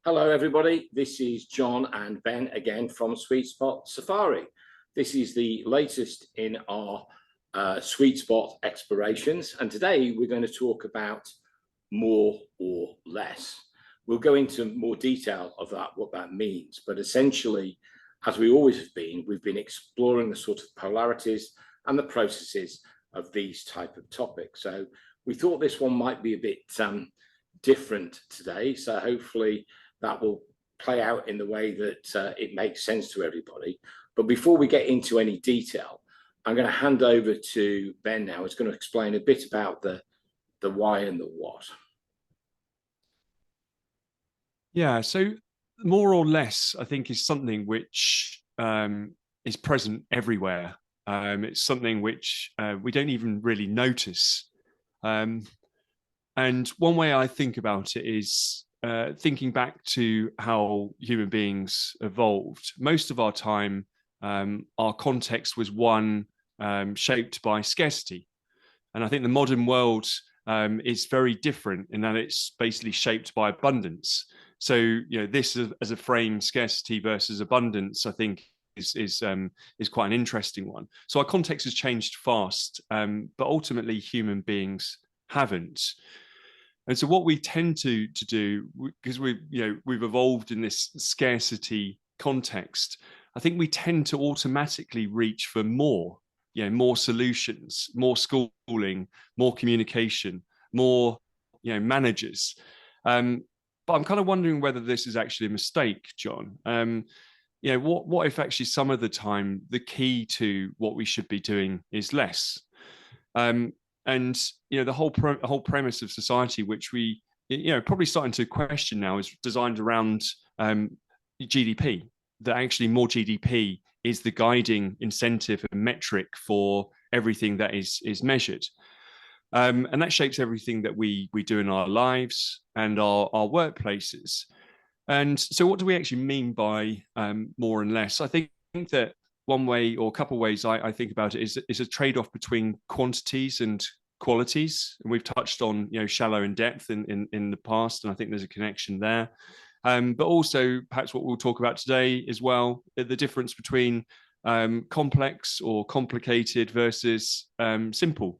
Hello, everybody. This is John and Ben again from SweetSpot Safari. This is the latest in our SweetSpot explorations. And today we're going to talk about more or less. We'll go into more detail of that, what that means. But essentially, as we always have been, we've been exploring the sort of polarities and the processes of these type of topics. So we thought this one might be a bit different today. So hopefully that will play out in the way that it makes sense to everybody. But before we get into any detail, I'm going to hand over to Ben now. He's going to explain a bit about the why and the what. Yeah, so more or less, I think, is something which is present everywhere. It's something which we don't even really notice. And one way I think about it is thinking back to how human beings evolved. Most of our time, our context was one shaped by scarcity. And I think the modern world is very different in that it's basically shaped by abundance. So, this as a frame, scarcity versus abundance, I think is quite an interesting one. So our context has changed fast, but ultimately human beings haven't. And so what we tend to do, because we've evolved in this scarcity context, I think we tend to automatically reach for more, more solutions, more schooling, more communication, more, managers. But I'm kind of wondering whether this is actually a mistake, John. What if actually some of the time the key to what we should be doing is less? And the whole premise of society, which we probably starting to question now, is designed around GDP. That actually more GDP is the guiding incentive and metric for everything that is measured, and that shapes everything that we do in our lives and our workplaces. And so, what do we actually mean by more and less? I think that one way or a couple of ways I think about it is a trade-off between quantities and qualities. And we've touched on shallow and depth in the past, and I think there's a connection there. But also perhaps what we'll talk about today as well, the difference between complex or complicated versus simple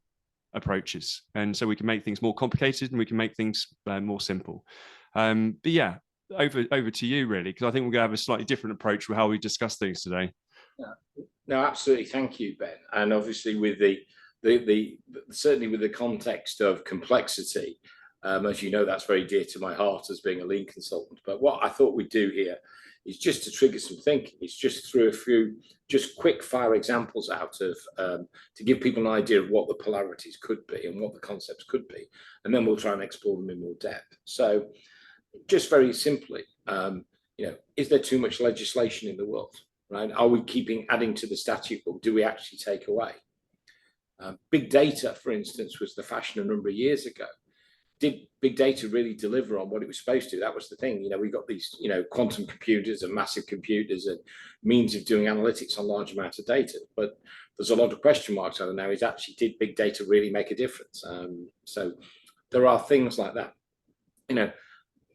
approaches. And so we can make things more complicated and we can make things more simple. But yeah, over to you really, because I think we're going to have a slightly different approach with how we discuss things today. No, absolutely. Thank you, Ben. And obviously with the certainly with the context of complexity, as you know, that's very dear to my heart as being a lean consultant. But what I thought we'd do here is just to trigger some thinking. It's just through a few just quick fire examples out of to give people an idea of what the polarities could be and what the concepts could be. And then we'll try and explore them in more depth. So just very simply, is there too much legislation in the world? Right? Are we adding to the statute book? Do we actually take away? Big data, for instance, was the fashion a number of years ago. Did big data really deliver on what it was supposed to? That was the thing. We got these, quantum computers and massive computers and means of doing analytics on large amounts of data. But there's a lot of question marks on it now. Is actually, did big data really make a difference? So there are things like that.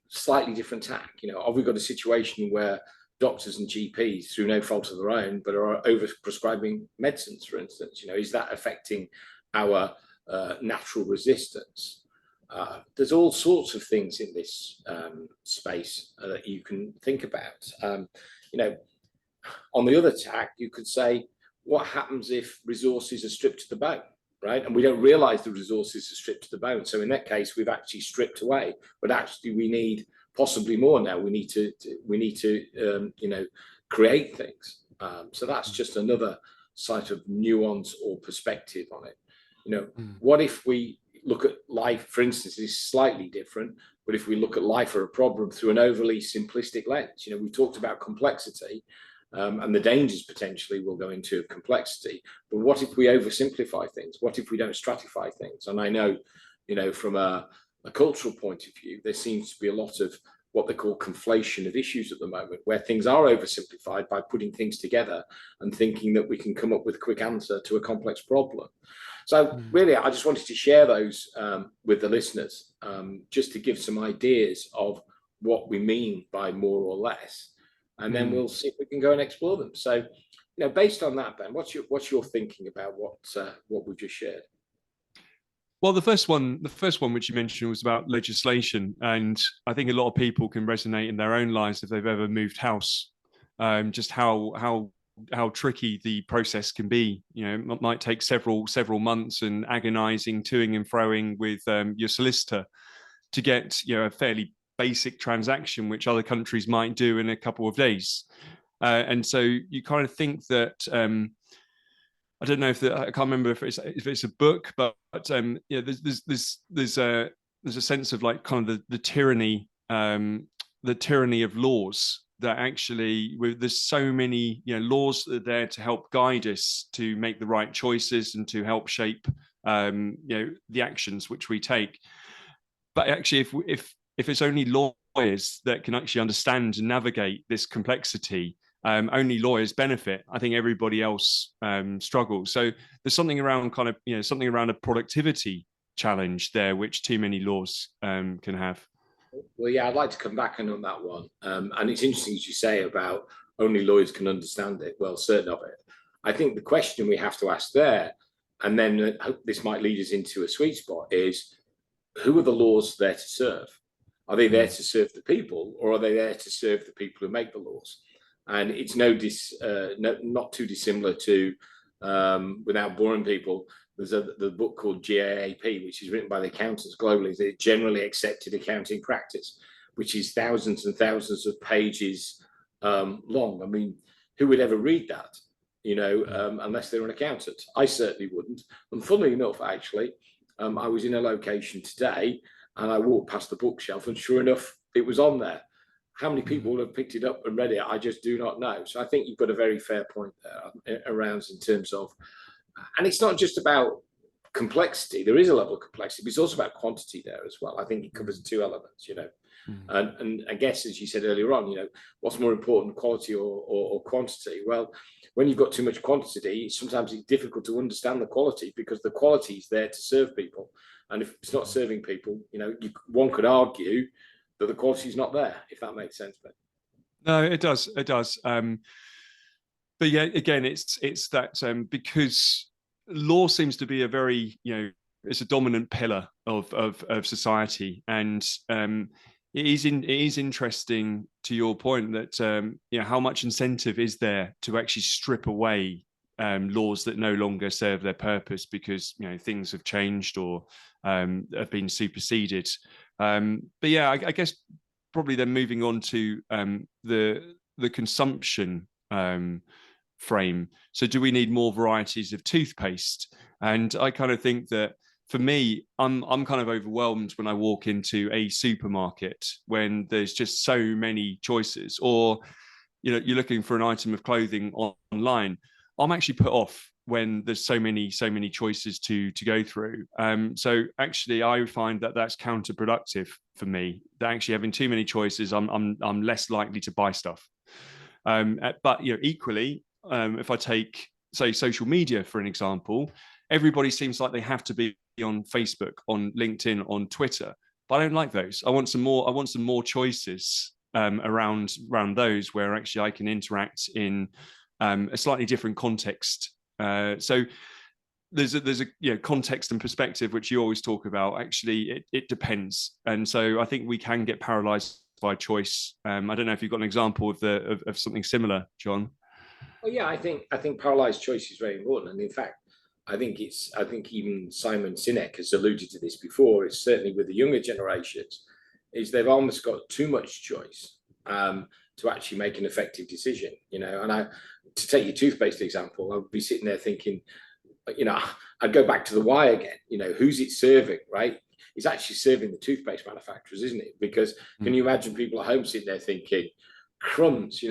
Slightly different tack. Have we got a situation where doctors and GPs, through no fault of their own, but are over-prescribing medicines, for instance? Is that affecting our natural resistance? There's all sorts of things in this space that you can think about. On the other tack, you could say, what happens if resources are stripped to the bone, right? And we don't realize the resources are stripped to the bone. So in that case, we've actually stripped away, but actually we need possibly more now. We need to create things. So that's just another side of nuance or perspective on it. What if we look at life, for instance, is slightly different, but if we look at life or a problem through an overly simplistic lens, we talked about complexity and the dangers potentially will go into complexity. But what if we oversimplify things? What if we don't stratify things? And I know, from a cultural point of view, there seems to be a lot of what they call conflation of issues at the moment, where things are oversimplified by putting things together and thinking that we can come up with a quick answer to a complex problem. So really, I just wanted to share those with the listeners, just to give some ideas of what we mean by more or less, and then Mm. we'll see if we can go and explore them. So, based on that, Ben, what's your thinking about what we've just shared? Well, the first one which you mentioned was about legislation, and I think a lot of people can resonate in their own lives if they've ever moved house. Just how tricky the process can be. It might take several months and agonizing toing and froing with your solicitor to get a fairly basic transaction, which other countries might do in a couple of days. And so you kind of think that I don't know I can't remember if it's a book, but there's a sense of like kind of the tyranny of laws, that actually there's so many laws that are there to help guide us to make the right choices and to help shape the actions which we take. But actually, if it's only lawyers that can actually understand and navigate this complexity, only lawyers benefit. I think everybody else struggles. So there's something around something around a productivity challenge there, which too many laws can have. Well, yeah, I'd like to come back on that one. And it's interesting, as you say, about only lawyers can understand it. Well, certain of it. I think the question we have to ask there, and then this might lead us into a sweet spot, is who are the laws there to serve? Are they there to serve the people, or are they there to serve the people who make the laws? And it's not too dissimilar to, without boring people, there's the book called GAAP, which is written by the accountants globally. The generally accepted accounting practice, which is thousands and thousands of pages long. I mean, who would ever read that? Unless they're an accountant. I certainly wouldn't. And funnily enough, actually, I was in a location today, and I walked past the bookshelf, and sure enough, it was on there. How many people have picked it up and read it? I just do not know. So I think you've got a very fair point there around in terms of, and it's not just about complexity. There is a level of complexity, but it's also about quantity there as well. I think it covers two elements, and I guess, as you said earlier on, what's more important, quality or quantity? Well, when you've got too much quantity, sometimes it's difficult to understand the quality, because the quality is there to serve people. And if it's not serving people, one could argue that the quality is not there, if that makes sense. But no, it does. It does. But yeah, again, it's that because law seems to be a very it's a dominant pillar of society, and it is interesting, to your point, that how much incentive is there to actually strip away laws that no longer serve their purpose because things have changed or have been superseded. But yeah, I guess probably then moving on to the consumption frame. So do we need more varieties of toothpaste? And I kind of think that, for me, I'm kind of overwhelmed when I walk into a supermarket when there's just so many choices, or you're looking for an item of clothing online. I'm actually put off when there's so many choices to go through. So actually, I find that that's counterproductive for me. That actually having too many choices, I'm less likely to buy stuff. But equally, if I take, say, social media for an example, everybody seems like they have to be on Facebook, on LinkedIn, on Twitter. But I don't like those. I want some more choices around those, where actually I can interact in a slightly different context. So there's a context and perspective, which you always talk about. Actually, it depends, and so I think we can get paralyzed by choice. I don't know if you've got an example of something similar, John. well, yeah, I think paralyzed choice is very important, and in fact, I think even Simon Sinek has alluded to this before. It's certainly with the younger generations, is they've almost got too much choice to actually make an effective decision. And to take your toothpaste example, I would be sitting there thinking, I'd go back to the why again. Who's it serving, right? It's actually serving the toothpaste manufacturers, isn't it? Because can you imagine people at home sitting there thinking, crumbs,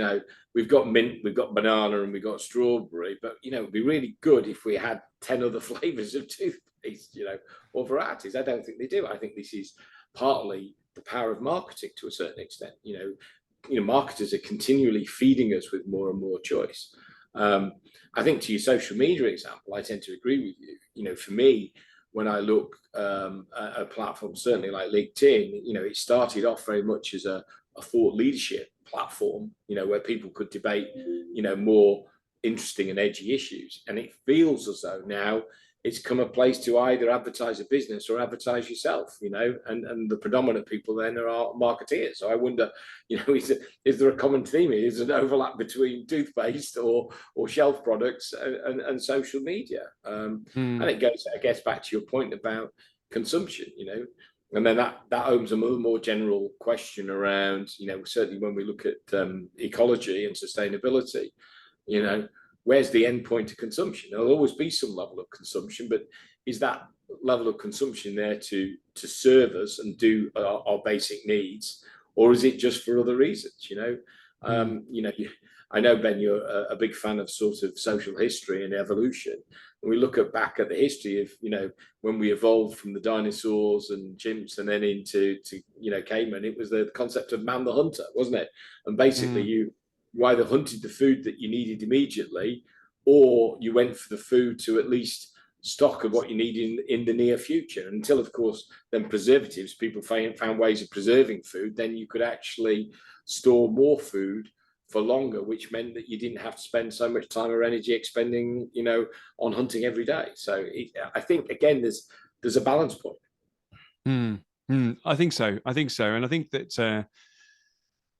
we've got mint, we've got banana, and we've got strawberry, but it'd be really good if we had 10 other flavors of toothpaste, or varieties. I don't think they do. I think this is partly the power of marketing to a certain extent. Marketers are continually feeding us with more and more choice. I think, to your social media example, I tend to agree with you. For me, when I look at a platform certainly like LinkedIn, it started off very much as a a thought leadership platform, where people could debate, more interesting and edgy issues. And it feels as though now it's come a place to either advertise a business or advertise yourself, and the predominant people then are marketeers. So I wonder, is there a common theme here? Is there an overlap between toothpaste or shelf products and social media? And it goes, I guess, back to your point about consumption, and then that opens a more general question around, certainly when we look at ecology and sustainability, where's the end point of consumption? There'll always be some level of consumption, but is that level of consumption there to serve us and do our basic needs, or is it just for other reasons? I know, Ben, you're a big fan of sort of social history and evolution. And we look back at the history of, when we evolved from the dinosaurs and chimps and then into cavemen, it was the concept of man the hunter, wasn't it? And basically you either hunted the food that you needed immediately, or you went for the food to at least stock of what you need in the near future. Until, of course, then preservatives, people found ways of preserving food, then you could actually store more food for longer, which meant that you didn't have to spend so much time or energy expending, on hunting every day. So I think, again, there's a balance point. I think so. And I think that,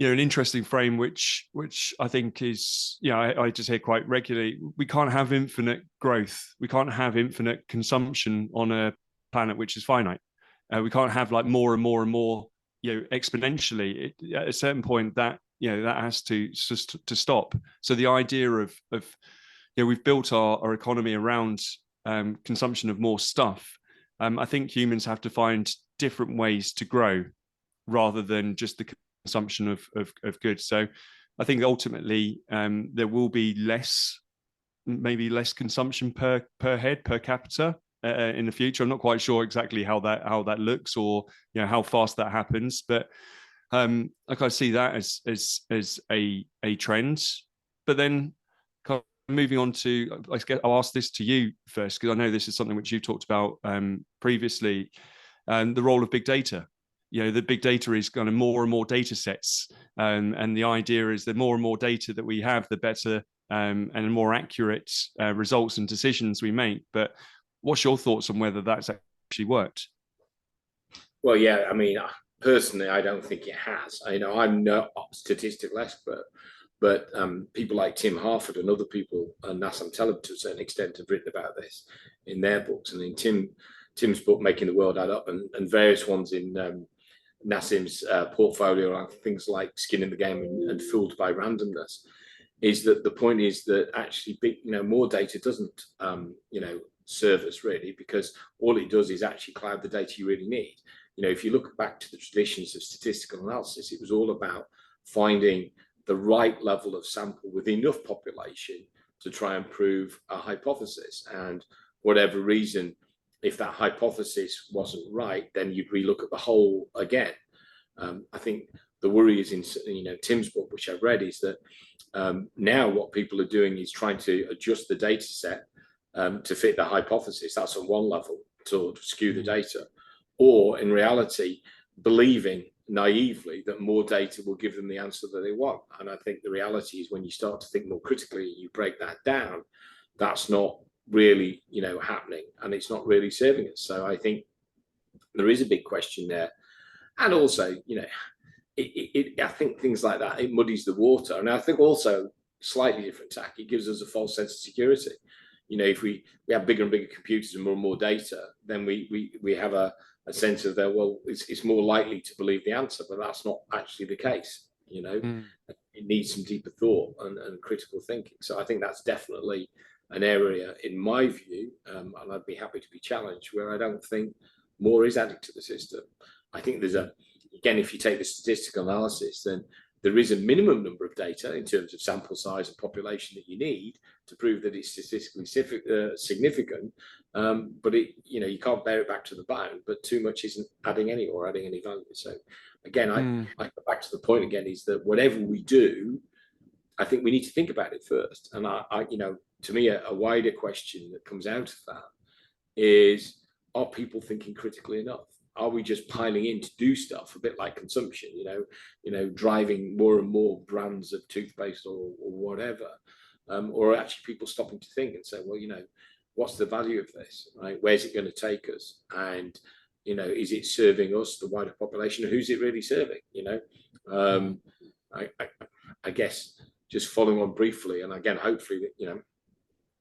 an interesting frame, which I think is, I just hear quite regularly, we can't have infinite growth. We can't have infinite consumption on a planet which is finite. We can't have like more and more and more, exponentially. At a certain point, that has to stop. So the idea of we've built our economy around consumption of more stuff. I think humans have to find different ways to grow rather than just the consumption of goods. So I think ultimately there will be maybe less consumption per head, per capita in the future. I'm not quite sure exactly how that looks, or how fast that happens, but like I see that as a trend. But then kind of moving on to, I'll ask this to you first, because I know this is something which you've talked about previously, the role of big data. The big data is kind of more and more data sets, and the idea is the more and more data that we have, the better and more accurate results and decisions we make. But what's your thoughts on whether that's actually worked? Well, yeah, I mean, personally, I don't think it has. I'm no statistical expert, but people like Tim Harford and other people, and Nassim Taleb to a certain extent, have written about this in their books. And in Tim's book, Making the World Add Up, and various ones in Nassim's portfolio on things like Skin in the Game and Fooled by Randomness, is that the point is that actually more data doesn't serve us really, because all it does is actually cloud the data you really need. If you look back to the traditions of statistical analysis, it was all about finding the right level of sample with enough population to try and prove a hypothesis. And whatever reason, if that hypothesis wasn't right, then you'd relook at the whole again. I think the worry is in Tim's book, which I've read, is that now what people are doing is trying to adjust the data set to fit the hypothesis. That's on one level, to skew the data, or in reality believing naively that more data will give them the answer that they want. And I think the reality is, when you start to think more critically, you break that down, that's not really happening, and it's not really serving us. So I think there is a big question there. And also, I think things like that, it muddies the water. And I think also, slightly different tack, it gives us a false sense of security. If we have bigger and bigger computers and more data, then we have a sense of that, well, it's more likely to believe the answer, but that's not actually the case. It needs some deeper thought and critical thinking. So I think that's definitely an area, in my view, and I'd be happy to be challenged, where I don't think more is added to the system. I think there's again, if you take the statistical analysis, then there is a minimum number of data in terms of sample size and population that you need to prove that it's statistically significant. But you can't bear it back to the bound, but too much isn't adding any value. So again, I go back to the point again, is that whatever we do, I think we need to think about it first. And to me, a wider question that comes out of that is, are people thinking critically enough? Are we just piling in to do stuff, a bit like consumption, driving more and more brands of toothpaste or whatever, or actually people stopping to think and say, well, what's the value of this, right? Where's it going to take us? And, is it serving us, the wider population, or who's it really serving? I guess just following on briefly, and again, hopefully,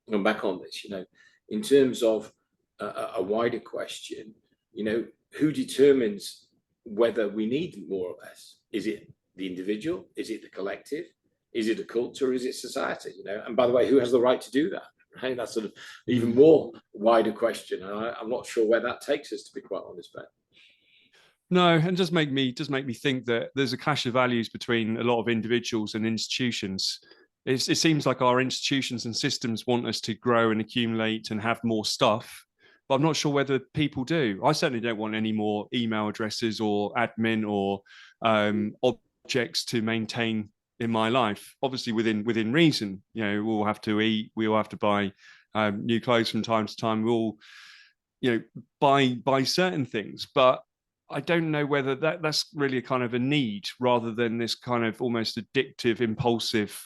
come back on this, in terms of a wider question, who determines whether we need more or less? Is it the individual? Is it the collective? Is it a culture? Is it society? And by the way, who has the right to do that? Right? That's sort of even more wider question. And I'm not sure where that takes us, to be quite honest, Ben. No, and just make me think that there's a clash of values between a lot of individuals and institutions. It seems like our institutions and systems want us to grow and accumulate and have more stuff, but I'm not sure whether people do. I certainly don't want any more email addresses or admin or objects to maintain in my life. Obviously, within reason. We'll have to eat. We all have to buy new clothes from time to time. We'll, buy certain things, but I don't know whether that's really a kind of a need rather than this kind of almost addictive, impulsive,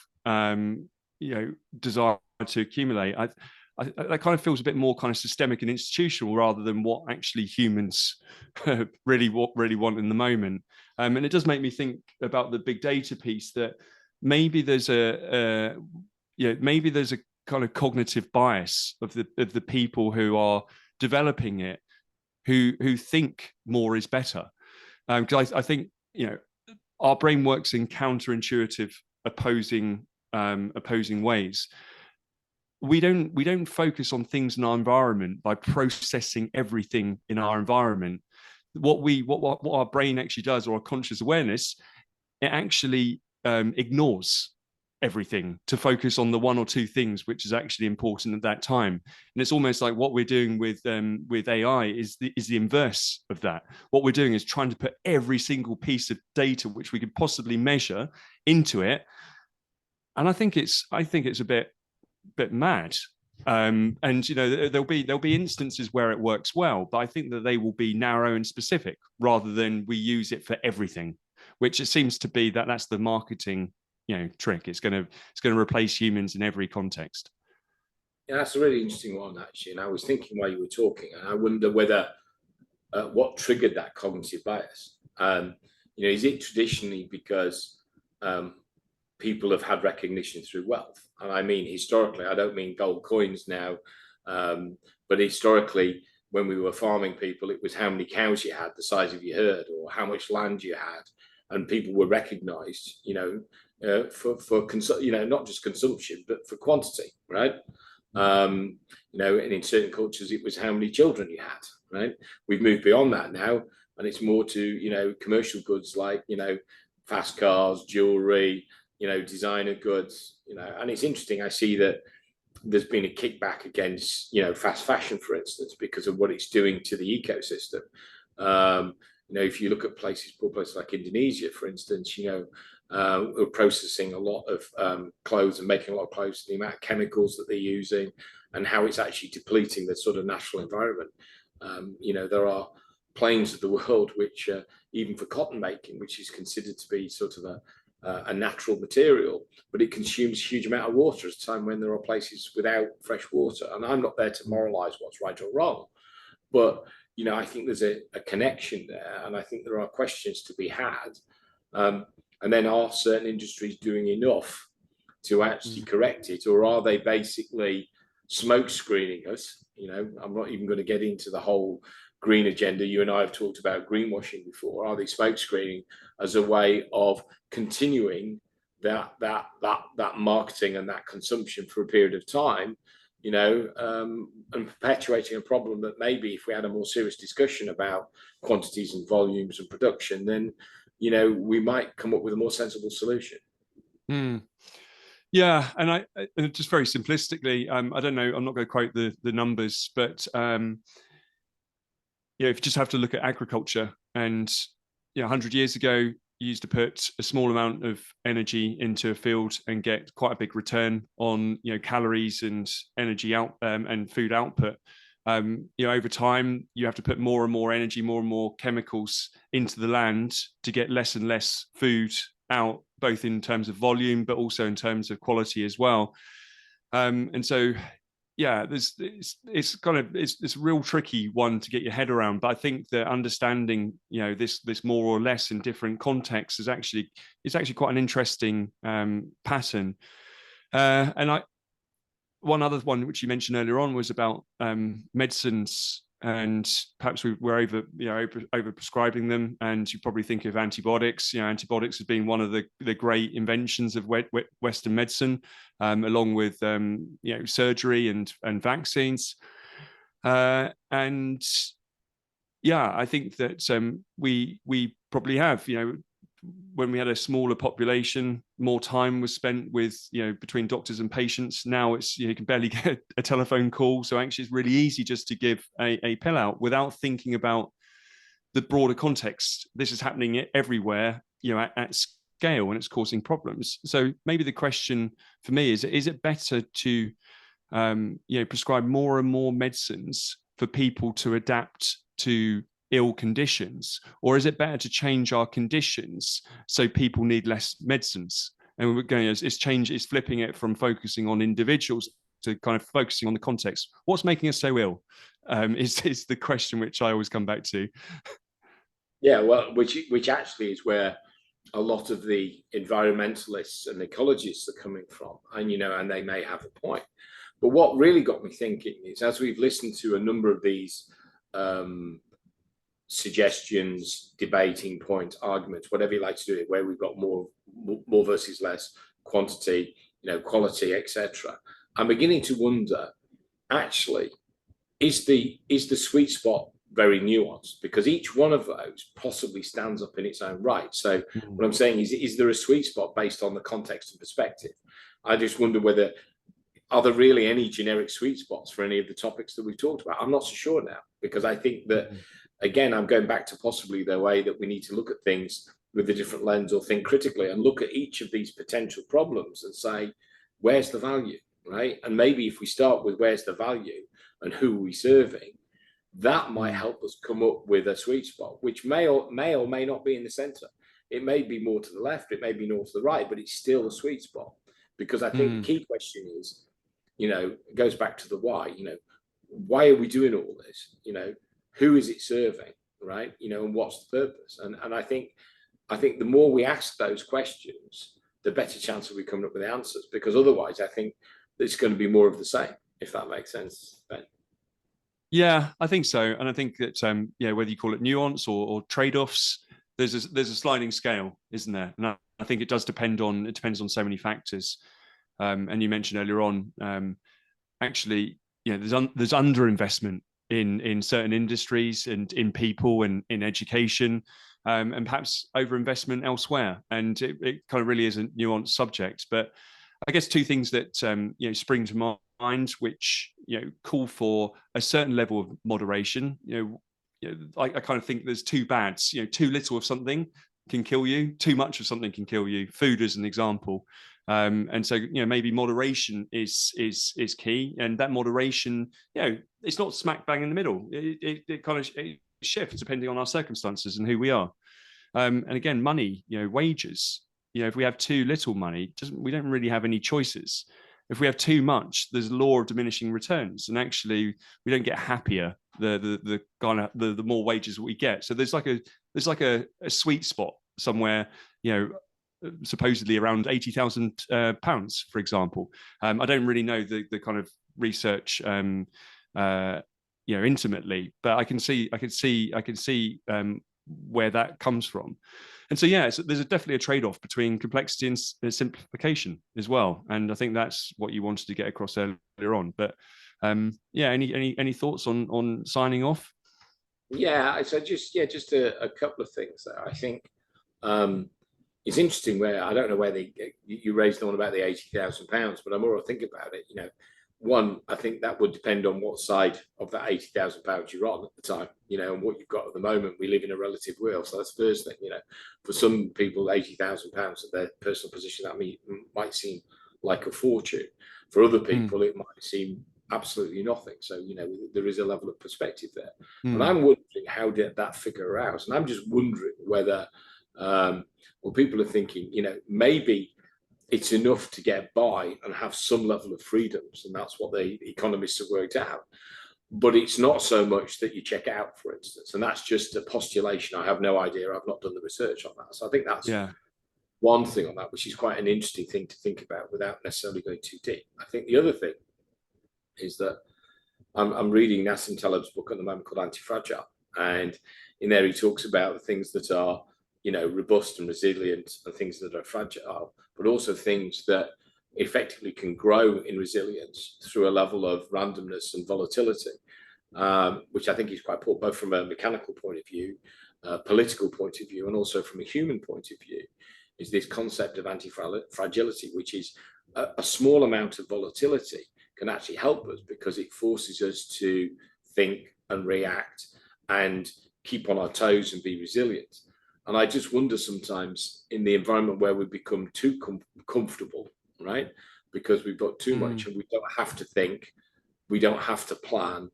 desire to accumulate. That kind of feels a bit more kind of systemic and institutional rather than what actually humans really want in the moment. And it does make me think about the big data piece, that maybe there's a kind of cognitive bias of the people who are developing it, who think more is better. Because I think our brain works in counterintuitive, opposing ways. We don't focus on things in our environment by processing everything in our environment. What our brain actually does, or our conscious awareness, it actually ignores everything to focus on the one or two things which is actually important at that time. And it's almost like what we're doing with AI is the inverse of that. What we're doing is trying to put every single piece of data which we could possibly measure into it. And I think it's a bit mad. And there'll be instances where it works well, but I think that they will be narrow and specific rather than we use it for everything, which it seems to be that's the marketing trick. It's going to replace humans in every context. Yeah, that's a really interesting one, actually. And I was thinking while you were talking, and I wonder whether what triggered that cognitive bias. Is it traditionally because people have had recognition through wealth? And I mean historically. I don't mean gold coins now, but historically, when we were farming people, it was how many cows you had, the size of your herd, or how much land you had, and people were recognised, for not just consumption, but for quantity, right? And in certain cultures, it was how many children you had, right? We've moved beyond that now, and it's more to, commercial goods like, fast cars, jewelry, designer goods, and it's interesting. I see that there's been a kickback against, fast fashion, for instance, because of what it's doing to the ecosystem. If you look at places like Indonesia, for instance, we're processing a lot of clothes and making a lot of clothes, the amount of chemicals that they're using and how it's actually depleting the sort of natural environment. There are plains of the world which, even for cotton making, which is considered to be sort of a natural material, but it consumes a huge amount of water at a time when there are places without fresh water. And I'm not there to moralize what's right or wrong, but I think there's a connection there, and I think there are questions to be had. And then, are certain industries doing enough to actually correct it, or are they basically smoke screening us? I'm not even going to get into the whole green agenda. You and I have talked about greenwashing before. Are they smoke screening as a way of continuing that marketing and that consumption for a period of time? And perpetuating a problem that maybe if we had a more serious discussion about quantities and volumes and production, then, we might come up with a more sensible solution. Yeah, and I just very simplistically, I don't know, I'm not going to quote the numbers, but if you just have to look at agriculture, and 100 years ago, you used to put a small amount of energy into a field and get quite a big return on calories and energy out and food output. Over time, you have to put more and more energy, more and more chemicals into the land to get less and less food out, both in terms of volume, but also in terms of quality as well. And so, yeah, it's a real tricky one to get your head around. But I think that understanding, this more or less in different contexts is actually quite an interesting pattern. And one other one which you mentioned earlier on was about medicines, and perhaps we're over prescribing them. And you probably think of antibiotics. Antibiotics has been one of the great inventions of Western medicine, along with surgery and vaccines. And yeah, I think that we probably have, when we had a smaller population, more time was spent with, between doctors and patients. Now it's, you can barely get a telephone call. So actually it's really easy just to give a pill out without thinking about the broader context. This is happening everywhere, at scale, and it's causing problems. So maybe the question for me is it better to, prescribe more and more medicines for people to adapt to ill conditions, or is it better to change our conditions so people need less medicines? And we're going, it's flipping it from focusing on individuals to kind of focusing on the context. What's making us so ill? Is the question which I always come back to. Yeah, well, which actually is where a lot of the environmentalists and ecologists are coming from, and they may have a point. But what really got me thinking is, as we've listened to a number of these suggestions, debating points, arguments, whatever you like to do it, where we've got more versus less, quantity, quality, etc. I'm beginning to wonder, actually, is the sweet spot very nuanced? Because each one of those possibly stands up in its own right. So what I'm saying is there a sweet spot based on the context and perspective? I just wonder whether, are there really any generic sweet spots for any of the topics that we've talked about? I'm not so sure now, because I think that, again, I'm going back to possibly the way that we need to look at things with a different lens, or think critically and look at each of these potential problems and say, where's the value, right? And maybe if we start with where's the value and who are we serving, that might help us come up with a sweet spot, which may or may not be in the center. It may be more to the left, it may be more to the right, but it's still a sweet spot. Because I think the key question is, it goes back to the why, why are we doing all this? Who is it serving, right? And what's the purpose? And I think the more we ask those questions, the better chance of we coming up with the answers. Because otherwise, I think it's going to be more of the same, if that makes sense, Ben. Yeah, I think so. And I think that, whether you call it nuance or trade-offs, there's a sliding scale, isn't there? And I think it depends on so many factors. And you mentioned earlier on, actually, there's underinvestment in certain industries and in people and in education, and perhaps overinvestment elsewhere. And it kind of really is a nuanced subject. But I guess two things that spring to mind, which call for a certain level of moderation. I kind of think there's two bads. Too little of something can kill you. Too much of something can kill you. Food is an example. And so maybe moderation is key, and that moderation, it's not smack bang in the middle. It kind of shifts depending on our circumstances and who we are. And again, money, wages. If we have too little money, we don't really have any choices. If we have too much, there's a law of diminishing returns, and actually we don't get happier the more wages we get. So there's like a sweet spot somewhere, supposedly around £80,000, for example. I don't really know the kind of research intimately, but I can see where that comes from. And so, there's definitely a trade-off between complexity and simplification as well. And I think that's what you wanted to get across earlier on. But any thoughts on signing off? Yeah, so just a couple of things there. I think it's interesting where I don't know where you raised the one about the £80,000, but I'm more thinking about it. One, I think that would depend on what side of that £80,000 you're on at the time, and what you've got at the moment. We live in a relative world, so that's the first thing. For some people, £80,000 at their personal position, that might seem like a fortune. For other people, it might seem absolutely nothing. So, you know, there is a level of perspective there. But Mm. I'm wondering, how did that figure out? And I'm just wondering whether, well, people are thinking, you know, maybe it's enough to get by and have some level of freedoms, and that's what the economists have worked out. But it's not so much that you check out, for instance, and that's just a postulation. I have no idea. I've not done the research on that. So I think that's Yeah. one thing on that, which is quite an interesting thing to think about without necessarily going too deep. I think the other thing is that I'm reading Nassim Taleb's book at the moment called Anti-Fragile, and in there he talks about the things that are, you know, robust and resilient, and things that are fragile, but also things that effectively can grow in resilience through a level of randomness and volatility, which I think is quite important, both from a mechanical point of view, a political point of view, and also from a human point of view, is this concept of anti-fragility, which is a small amount of volatility can actually help us, because it forces us to think and react and keep on our toes and be resilient. And I just wonder sometimes, in the environment where we become too comfortable, right? Because we've got too much, and we don't have to think, we don't have to plan,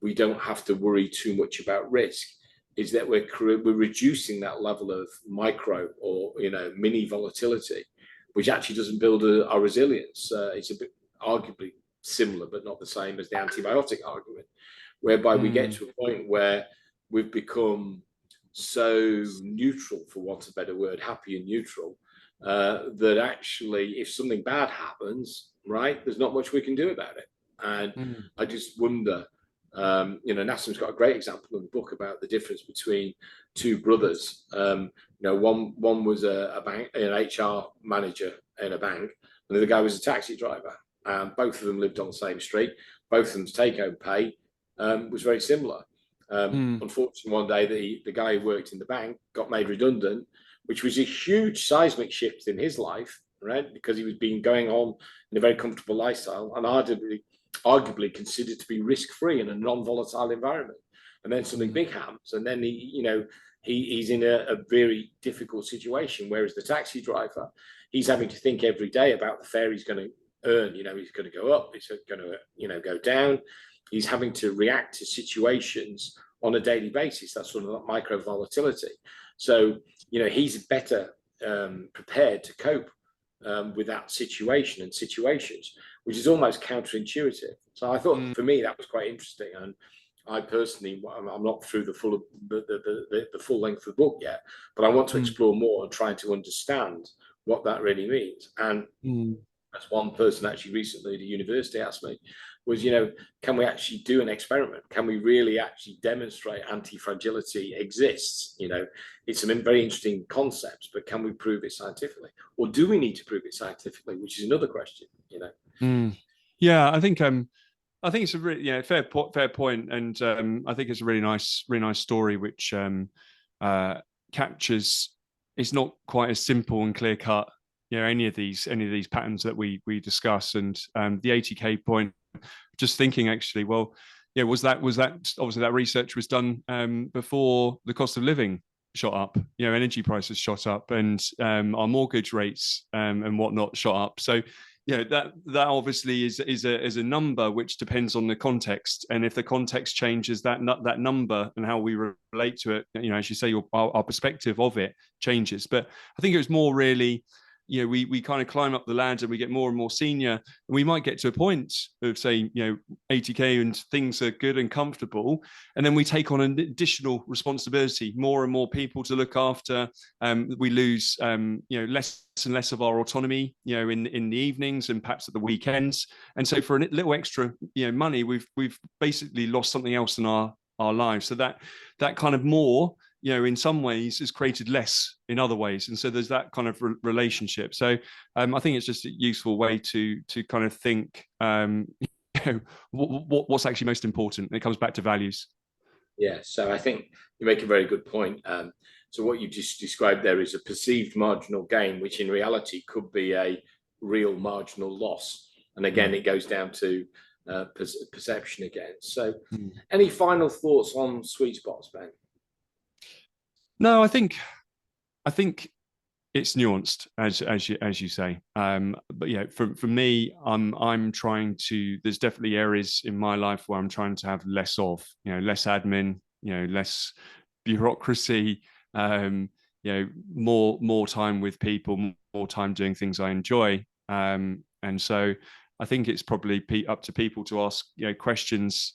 we don't have to worry too much about risk, is that we're reducing that level of micro, or, you know, mini volatility, which actually doesn't build our resilience. It's a bit arguably similar, but not the same as the antibiotic argument, whereby we get to a point where we've become so neutral, for want of a better word, happy and neutral, that actually, if something bad happens, right, there's not much we can do about it. And I just wonder, you know, Nassim's got a great example in the book about the difference between two brothers. You know, one was a bank, an HR manager in a bank, and the other guy was a taxi driver. Both of them lived on the same street. Both of them's take-home pay was very similar. Unfortunately, one day the guy who worked in the bank got made redundant, which was a huge seismic shift in his life, right? Because he was going on in a very comfortable lifestyle, and arguably considered to be risk-free in a non-volatile environment. And then something big happens, and then he's in a very difficult situation. Whereas the taxi driver, he's having to think every day about the fare he's going to earn. You know, he's going to go up, it's going to, you know, go down. He's having to react to situations on a daily basis. That's sort of micro volatility. So, you know, he's better prepared to cope with that situation and situations, which is almost counterintuitive. So I thought, for me, that was quite interesting. And I personally, I'm not through the full length of the book yet, but I want to explore more and try to understand what that really means. And as one person actually recently at a university asked me, was, you know, can we actually do an experiment? Can we really actually demonstrate anti-fragility exists? You know, it's some very interesting concepts, but can we prove it scientifically? Or do we need to prove it scientifically, which is another question, you know? Yeah, I think it's a really fair point, and I think it's a really nice story, which captures. It's not quite as simple and clear cut, you know, any of these patterns that we discuss. And the 80K point, just thinking actually, well, yeah, was that obviously that research was done before the cost of living shot up, you know, energy prices shot up, and our mortgage rates and whatnot shot up. So, you know, that obviously is a number which depends on the context, and if the context changes, that number and how we relate to it, you know, as you say, our perspective of it changes. But I think it was more really, you know, we kind of climb up the ladder and we get more and more senior, and we might get to a point of saying, you know, 80K and things are good and comfortable, and then we take on an additional responsibility, more and more people to look after. We lose, you know, less and less of our autonomy, you know, in the evenings and perhaps at the weekends. And so for a little extra, you know, money, we've basically lost something else in our lives. So that kind of more, you know, in some ways has created less in other ways. And so there's that kind of relationship. So I think it's just a useful way to kind of think, you know, what's actually most important. And it comes back to values. Yeah, so I think you make a very good point. So what you just described there is a perceived marginal gain, which in reality could be a real marginal loss. And again, it goes down to perception again. So any final thoughts on sweet spots, Ben? No, I think it's nuanced, as you say. But yeah, for me, I'm trying to. There's definitely areas in my life where I'm trying to have less of. Less admin. Less bureaucracy. More time with people, more time doing things I enjoy. And so I think it's probably up to people to ask questions.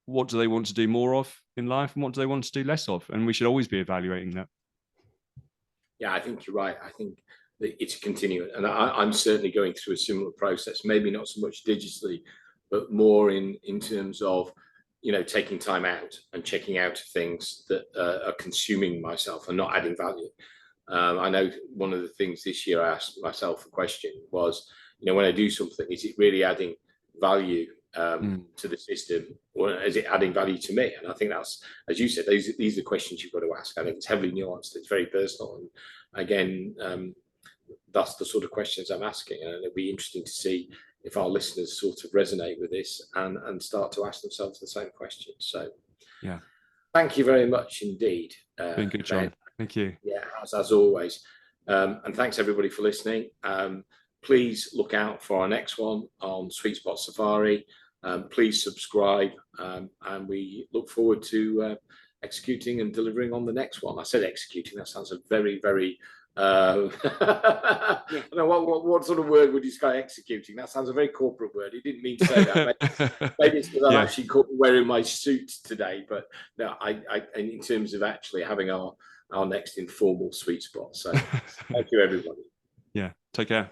What do they want to do more of in life, and what do they want to do less of? And we should always be evaluating that. Yeah, I think you're right. I think that it's a continuum, and I'm certainly going through a similar process. Maybe not so much digitally, but more in terms of taking time out and checking out things that are consuming myself and not adding value. I know one of the things this year I asked myself a question was, when I do something, is it really adding value to the system, or is it adding value to me? And I think that's, as you said, these are questions you've got to ask. I think it's heavily nuanced, it's very personal, and again, that's the sort of questions I'm asking, and it'll be interesting to see if our listeners sort of resonate with this and start to ask themselves the same questions. So yeah, thank you very much indeed. Been good, John. Ben. Thank you. Yeah, as always. And thanks everybody for listening. Please look out for our next one on SweetSpot Safari. Please subscribe, and we look forward to executing and delivering on the next one. I said executing, that sounds a very, very I don't know what sort of word would you describe executing? That sounds a very corporate word. He didn't mean to say that. Maybe it's because I'm actually wearing my suit today, but no, I in terms of actually having our next informal sweet spot. So thank you, everybody. Yeah, take care.